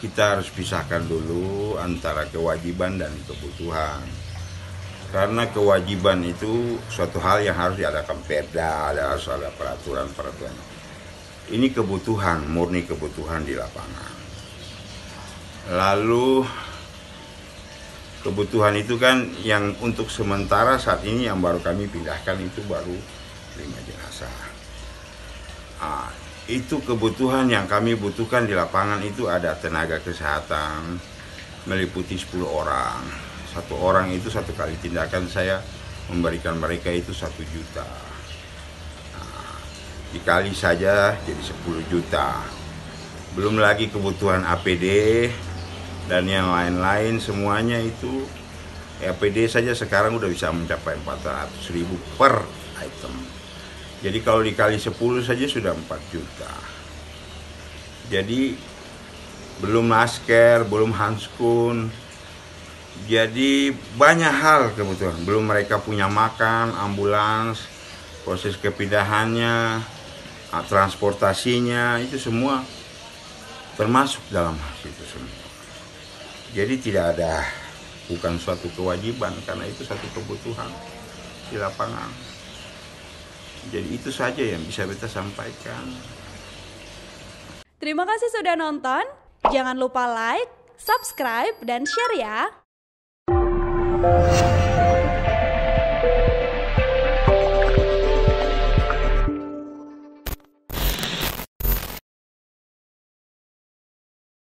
Kita harus pisahkan dulu antara kewajiban dan kebutuhan. Karena kewajiban itu suatu hal yang harus diadakan perda, harus ada peraturan-peraturan. Ini kebutuhan, murni kebutuhan di lapangan. Lalu kebutuhan itu kan yang untuk sementara saat ini yang baru kami pindahkan itu baru 5 jenazah. Itu kebutuhan yang kami butuhkan di lapangan itu ada tenaga kesehatan meliputi 10 orang. Satu orang itu satu kali tindakan saya memberikan mereka itu 1 juta. Dikali saja jadi 10 juta. Belum lagi kebutuhan APD dan yang lain-lain semuanya itu. APD saja sekarang udah bisa mencapai 400.000 per item. Jadi kalau dikali 10 saja sudah 4 juta. Jadi belum masker, belum handskun. Jadi banyak hal kebutuhan. Belum mereka punya makan, ambulans, proses kepindahannya, transportasinya, itu semua termasuk dalam itu semua. Jadi tidak ada, bukan suatu kewajiban karena itu satu kebutuhan di lapangan. Jadi itu saja yang bisa kita sampaikan. Terima kasih sudah nonton. Jangan lupa like, subscribe, dan share ya.